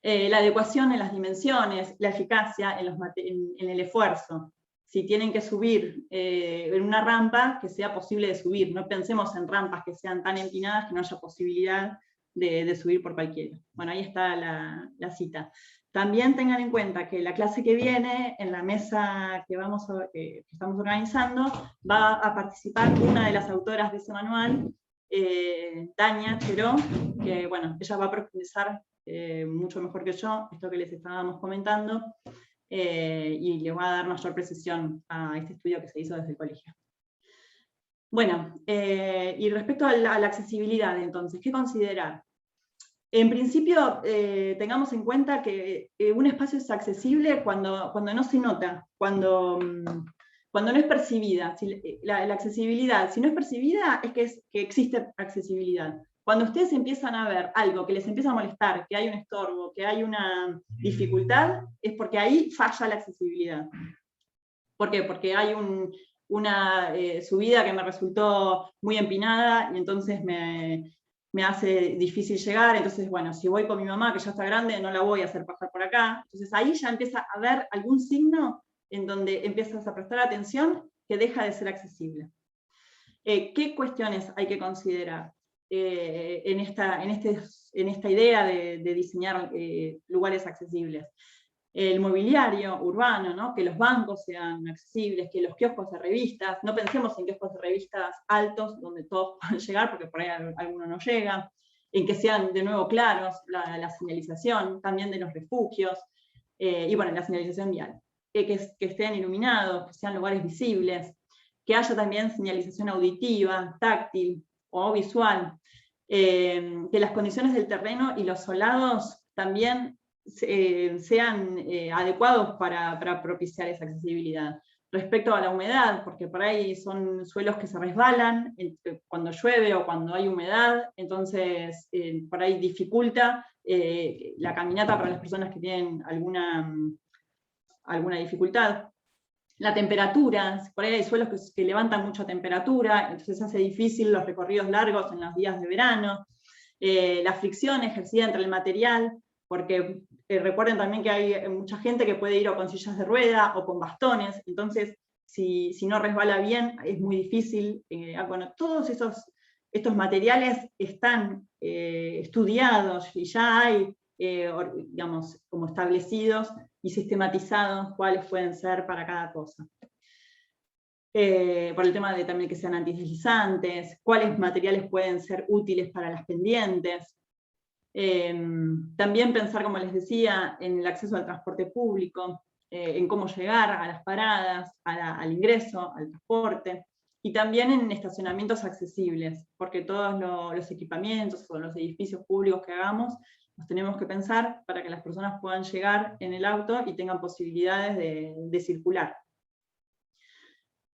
La adecuación en las dimensiones, la eficacia en el esfuerzo. Si tienen que subir en una rampa, que sea posible de subir. No pensemos en rampas que sean tan empinadas que no haya posibilidad de subir por cualquiera. Bueno, ahí está la cita. También tengan en cuenta que la clase que viene, en la mesa que estamos organizando, va a participar una de las autoras de ese manual, Tania Cheró, que bueno, ella va a profundizar mucho mejor que yo, esto que les estábamos comentando, y le va a dar mayor precisión a este estudio que se hizo desde el colegio. Bueno, y respecto a la accesibilidad, entonces, ¿qué considerar? En principio, tengamos en cuenta que un espacio es accesible cuando no se nota, cuando no es percibida. La accesibilidad, si no es percibida, es que existe accesibilidad. Cuando ustedes empiezan a ver algo que les empieza a molestar, que hay un estorbo, que hay una dificultad, es porque ahí falla la accesibilidad. ¿Por qué? Porque hay una subida que me resultó muy empinada y entonces me hace difícil llegar. Entonces, bueno, si voy con mi mamá, que ya está grande, no la voy a hacer pasar por acá. Entonces ahí ya empieza a haber algún signo en donde empiezas a prestar atención que deja de ser accesible. ¿Qué cuestiones hay que considerar en esta idea de diseñar lugares accesibles? El mobiliario urbano, ¿no? Que los bancos sean accesibles, que los kioscos de revistas, no pensemos en kioscos de revistas altos donde todos puedan llegar, porque por ahí alguno no llega, en que sean de nuevo claros, la señalización también de los refugios, y bueno, la señalización vial, que estén iluminados, que sean lugares visibles, que haya también señalización auditiva, táctil o visual, que las condiciones del terreno y los solados también sean adecuados para propiciar esa accesibilidad. Respecto a la humedad, porque por ahí son suelos que se resbalan cuando llueve o cuando hay humedad, entonces por ahí dificulta la caminata para las personas que tienen alguna dificultad. La temperatura, por ahí hay suelos que levantan mucha temperatura, entonces hace difícil los recorridos largos en los días de verano. La fricción ejercida entre el material, porque recuerden también que hay mucha gente que puede ir o con sillas de rueda o con bastones, entonces si no resbala bien es muy difícil. Bueno, todos estos materiales están estudiados y ya hay, digamos, como establecidos y sistematizados cuáles pueden ser para cada cosa. Por el tema de también que sean antideslizantes, cuáles materiales pueden ser útiles para las pendientes. También pensar, como les decía, en el acceso al transporte público, en cómo llegar a las paradas, al ingreso, al transporte, y también en estacionamientos accesibles, porque todos los equipamientos o los edificios públicos que hagamos, los tenemos que pensar para que las personas puedan llegar en el auto y tengan posibilidades de circular.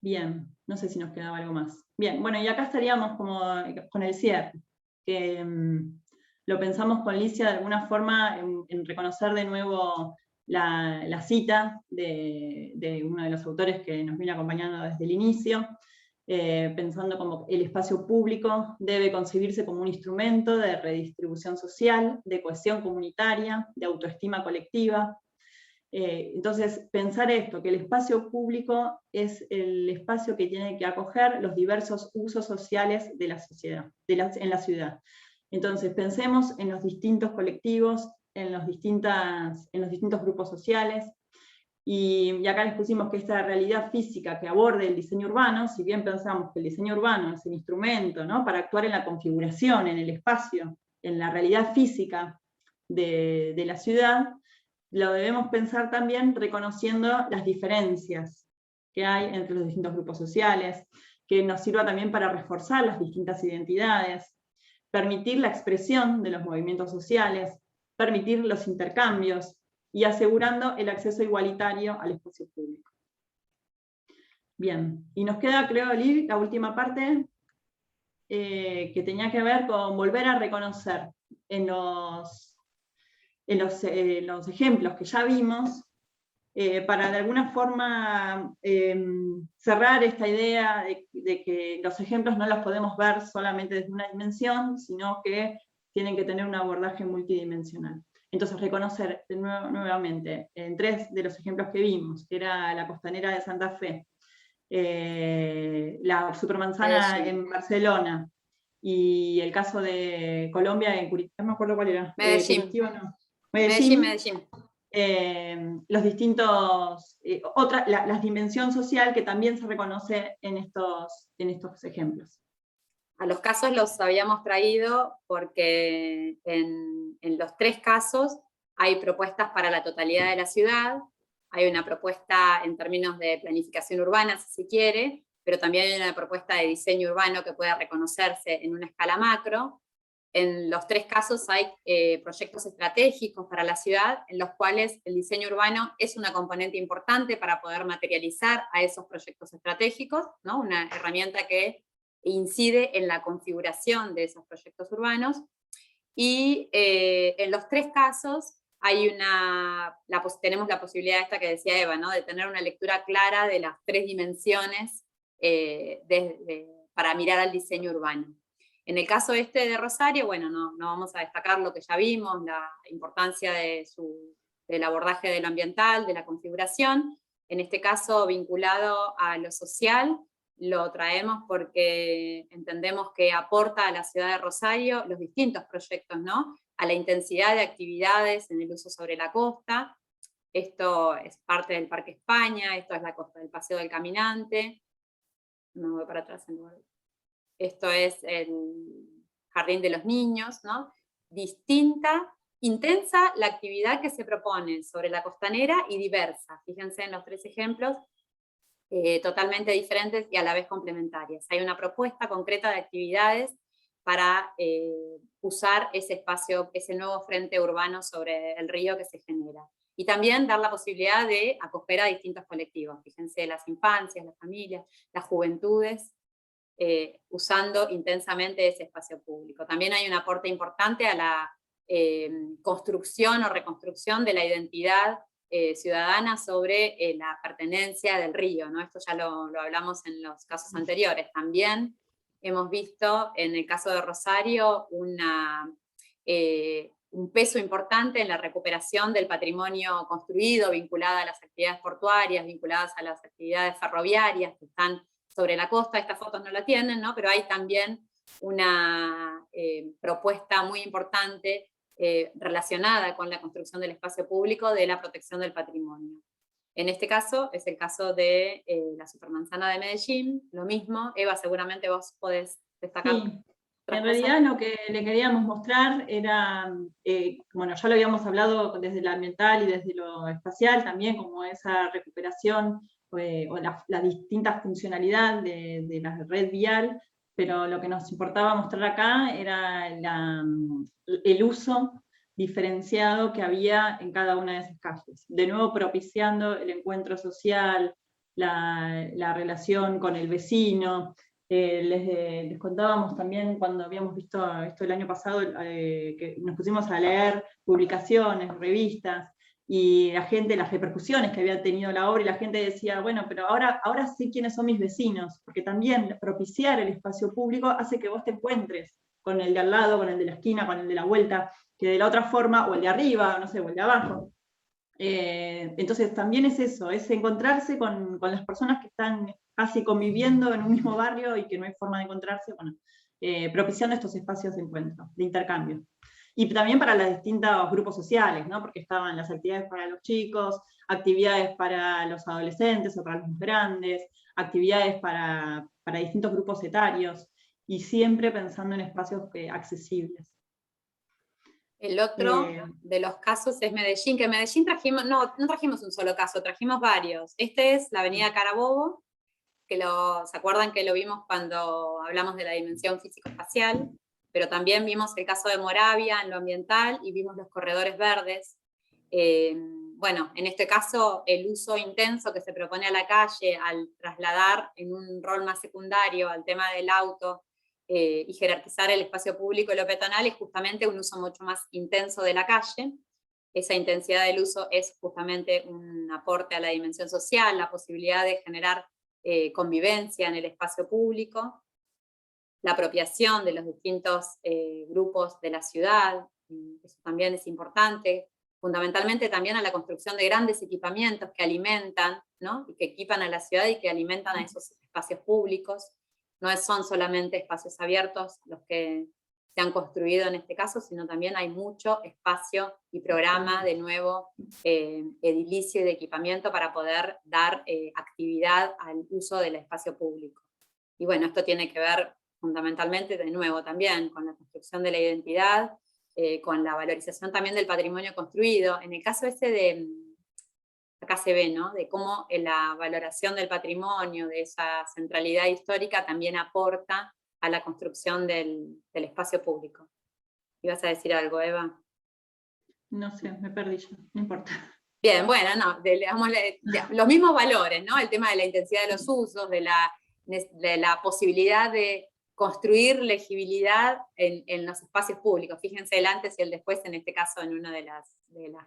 Bien, no sé si nos quedaba algo más. Bien, bueno, y acá estaríamos como con el cierre, que lo pensamos con Licia de alguna forma en reconocer de nuevo la cita de uno de los autores que nos viene acompañando desde el inicio, pensando como el espacio público debe concebirse como un instrumento de redistribución social, de cohesión comunitaria, de autoestima colectiva. Entonces, pensar esto, que el espacio público es el espacio que tiene que acoger los diversos usos sociales de la sociedad, en la ciudad. Entonces, pensemos en los distintos colectivos, en los distintos grupos sociales, y acá les pusimos que esta realidad física que aborde el diseño urbano, si bien pensamos que el diseño urbano es el instrumento, ¿no?, para actuar en la configuración, en el espacio, en la realidad física de la ciudad, lo debemos pensar también reconociendo las diferencias que hay entre los distintos grupos sociales, que nos sirva también para reforzar las distintas identidades, permitir la expresión de los movimientos sociales, permitir los intercambios y asegurando el acceso igualitario al espacio público. Bien, y nos queda, creo, Liv, la última parte, que tenía que ver con volver a reconocer en los ejemplos que ya vimos, para de alguna forma cerrar esta idea de que los ejemplos no los podemos ver solamente desde una dimensión, sino que tienen que tener un abordaje multidimensional. Entonces, reconocer nuevamente en 3 de los ejemplos que vimos, que era la Costanera de Santa Fe, la Supermanzana en Barcelona, y el caso de Colombia en Curitiba, no me acuerdo cuál era. Medellín. Medellín. Los distintos, la dimensión social que también se reconoce en estos ejemplos. A los casos los habíamos traído porque en los 3 casos hay propuestas para la totalidad de la ciudad, hay una propuesta en términos de planificación urbana, si se quiere, pero también hay una propuesta de diseño urbano que pueda reconocerse en una escala macro. En los 3 casos hay proyectos estratégicos para la ciudad, en los cuales el diseño urbano es una componente importante para poder materializar a esos proyectos estratégicos, ¿no?, una herramienta que incide en la configuración de esos proyectos urbanos. Y en los 3 casos hay tenemos la posibilidad esta que decía Eva, ¿no?, de tener una lectura clara de las 3 dimensiones para mirar al diseño urbano. En el caso de Rosario, bueno, no vamos a destacar lo que ya vimos, la importancia del abordaje de lo ambiental, de la configuración. En este caso, vinculado a lo social, lo traemos porque entendemos que aporta a la ciudad de Rosario los distintos proyectos, ¿no?, a la intensidad de actividades en el uso sobre la costa. Esto es parte del Parque España, esto es la costa del Paseo del Caminante. Me voy para atrás en lugar. Esto es el Jardín de los Niños, ¿no? Intensa la actividad que se propone sobre la costanera y diversa. Fíjense en los 3 ejemplos, totalmente diferentes y a la vez complementarias. Hay una propuesta concreta de actividades para usar ese espacio, ese nuevo frente urbano sobre el río que se genera. Y también dar la posibilidad de acoger a distintos colectivos. Fíjense, las infancias, las familias, las juventudes, usando intensamente ese espacio público. También hay un aporte importante a la construcción o reconstrucción de la identidad ciudadana sobre la pertenencia del río, ¿no? Esto ya lo hablamos en los casos anteriores. También hemos visto en el caso de Rosario un peso importante en la recuperación del patrimonio construido, vinculado a las actividades portuarias, vinculadas a las actividades ferroviarias que están sobre la costa. Estas fotos no la tienen, ¿no? Pero hay también una propuesta muy importante relacionada con la construcción del espacio público de la protección del patrimonio. En este caso, es el caso de la Supermanzana de Medellín, lo mismo. Eva, seguramente vos podés destacar. Sí. En realidad lo que le queríamos mostrar era, bueno, ya lo habíamos hablado desde lo ambiental y desde lo espacial también, como esa recuperación o la distinta funcionalidad de la red vial, pero lo que nos importaba mostrar acá era el uso diferenciado que había en cada una de esas calles. De nuevo propiciando el encuentro social, la relación con el vecino. Les contábamos también cuando habíamos visto esto el año pasado, que nos pusimos a leer publicaciones, revistas, y la gente, las repercusiones que había tenido la obra, y la gente decía, bueno, pero ahora sé quiénes son mis vecinos, porque también propiciar el espacio público hace que vos te encuentres con el de al lado, con el de la esquina, con el de la vuelta, que de la otra forma, o el de arriba, no sé, o el de abajo. Entonces también es eso, es encontrarse con las personas que están casi conviviendo en un mismo barrio y que no hay forma de encontrarse, bueno, propiciando estos espacios de encuentro, de intercambio. Y también para los distintos grupos sociales, ¿no? Porque estaban las actividades para los chicos, actividades para los adolescentes o para los más grandes, actividades para distintos grupos etarios, y siempre pensando en espacios accesibles. El otro de los casos es Medellín, que en Medellín trajimos, no trajimos un solo caso, trajimos varios. Este es la avenida Carabobo, que ¿se acuerdan que lo vimos cuando hablamos de la dimensión físico-espacial? Pero también vimos el caso de Moravia en lo ambiental y vimos los corredores verdes. Bueno, en este caso el uso intenso que se propone a la calle al trasladar en un rol más secundario al tema del auto, y jerarquizar el espacio público y lo peatonal es justamente un uso mucho más intenso de la calle. Esa intensidad del uso es justamente un aporte a la dimensión social, la posibilidad de generar convivencia en el espacio público, la apropiación de los distintos grupos de la ciudad, eso también es importante, fundamentalmente también a la construcción de grandes equipamientos que alimentan, ¿no? Y que equipan a la ciudad y que alimentan a esos espacios públicos. No son solamente espacios abiertos los que se han construido en este caso, sino también hay mucho espacio y programa, de nuevo, edilicio y de equipamiento para poder dar actividad al uso del espacio público. Y bueno, esto tiene que ver fundamentalmente, de nuevo, también con la construcción de la identidad, con la valorización también del patrimonio construido. En el caso ese de, acá se ve, ¿no? De cómo la valoración del patrimonio, de esa centralidad histórica, también aporta a la construcción del espacio público. ¿Ibas a decir algo, Eva? No sé, me perdí yo, no importa. Bien, bueno, no, los mismos valores, ¿no? El tema de la intensidad de los usos, de la posibilidad de construir legibilidad en los espacios públicos. Fíjense el antes y el después, en este caso, en una de las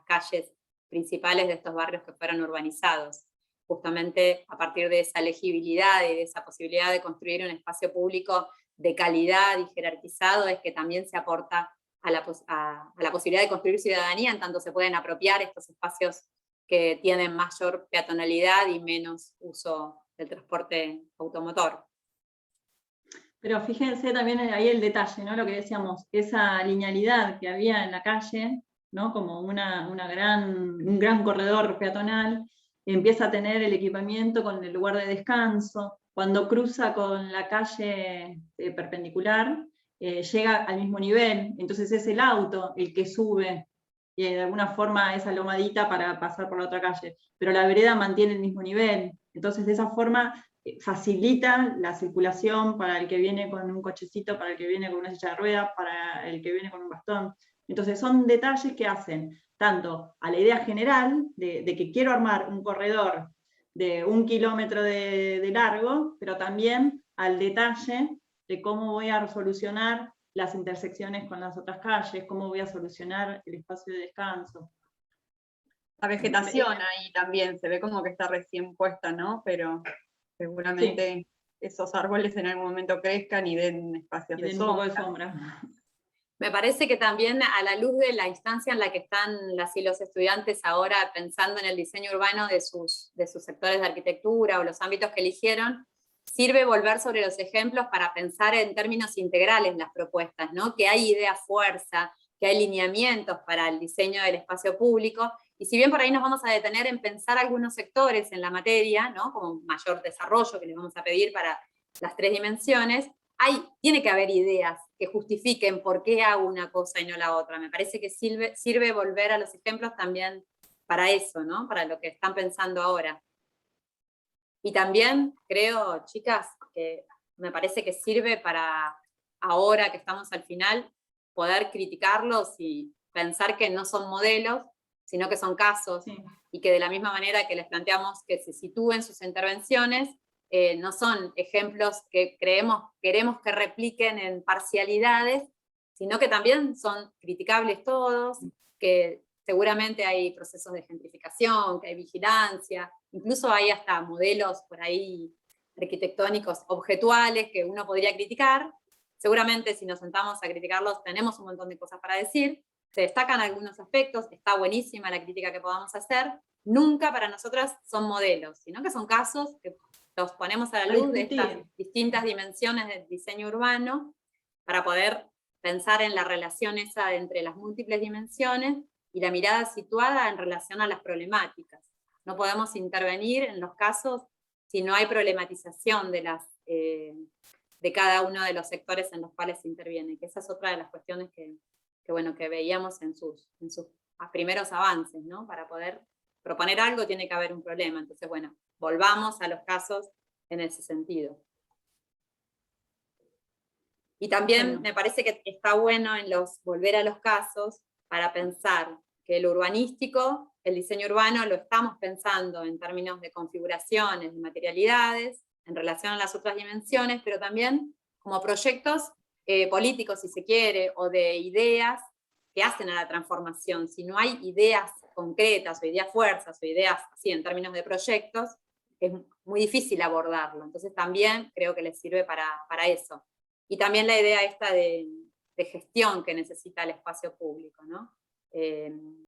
calles principales de estos barrios que fueron urbanizados. Justamente a partir de esa legibilidad y de esa posibilidad de construir un espacio público de calidad y jerarquizado, es que también se aporta a la posibilidad de construir ciudadanía, en tanto se pueden apropiar estos espacios que tienen mayor peatonalidad y menos uso del transporte automotor. Pero fíjense también ahí el detalle, ¿no? Lo que decíamos, esa linealidad que había en la calle, ¿no? Como un gran corredor peatonal, empieza a tener el equipamiento con el lugar de descanso. Cuando cruza con la calle perpendicular, llega al mismo nivel, entonces es el auto el que sube de alguna forma esa lomadita para pasar por la otra calle, pero la vereda mantiene el mismo nivel, entonces de esa forma facilita la circulación para el que viene con un cochecito, para el que viene con una silla de ruedas, para el que viene con un bastón. Entonces son detalles que hacen tanto a la idea general de que quiero armar un corredor de 1 kilómetro de largo, pero también al detalle de cómo voy a solucionar las intersecciones con las otras calles, cómo voy a solucionar el espacio de descanso. La vegetación ahí también se ve como que está recién puesta, ¿no? Pero seguramente sí, esos árboles en algún momento crezcan y den espacios de sombra. Un poco de sombra. Me parece que también a la luz de la instancia en la que están las y los estudiantes ahora pensando en el diseño urbano de sus sectores de arquitectura o los ámbitos que eligieron, sirve volver sobre los ejemplos para pensar en términos integrales las propuestas, ¿no? Que hay idea fuerza, que hay lineamientos para el diseño del espacio público, y si bien por ahí nos vamos a detener en pensar algunos sectores en la materia, ¿no? Como mayor desarrollo que les vamos a pedir para las 3 dimensiones, tiene que haber ideas que justifiquen por qué hago una cosa y no la otra. Me parece que sirve volver a los ejemplos también para eso, ¿no? Para lo que están pensando ahora. Y también creo, chicas, que me parece que sirve para ahora que estamos al final, poder criticarlos y pensar que no son modelos, sino que son casos, Sí. y que de la misma manera que les planteamos que se sitúen sus intervenciones, no son ejemplos que queremos que repliquen en parcialidades, sino que también son criticables todos, que seguramente hay procesos de gentrificación, que hay vigilancia, incluso hay hasta modelos por ahí arquitectónicos objetuales que uno podría criticar. Seguramente si nos sentamos a criticarlos tenemos un montón de cosas para decir, se destacan algunos aspectos, está buenísima la crítica que podamos hacer, nunca para nosotras son modelos, sino que son casos que los ponemos a la luz de estas distintas dimensiones del diseño urbano para poder pensar en la relación esa entre las múltiples dimensiones y la mirada situada en relación a las problemáticas. No podemos intervenir en los casos si no hay problematización de cada uno de los sectores en los cuales se interviene, que esa es otra de las cuestiones que veíamos en sus primeros avances, ¿no? Para poder proponer algo tiene que haber un problema. Entonces, bueno, volvamos a los casos en ese sentido. Y también me parece que está bueno volver a los casos para pensar que el urbanístico, el diseño urbano, lo estamos pensando en términos de configuraciones, de materialidades, en relación a las otras dimensiones, pero también como proyectos políticos, si se quiere, o de ideas que hacen a la transformación. Si no hay ideas concretas, o ideas fuerzas, o ideas así en términos de proyectos, es muy difícil abordarlo. Entonces también creo que les sirve para eso. Y también la idea esta de gestión que necesita el espacio público, ¿no?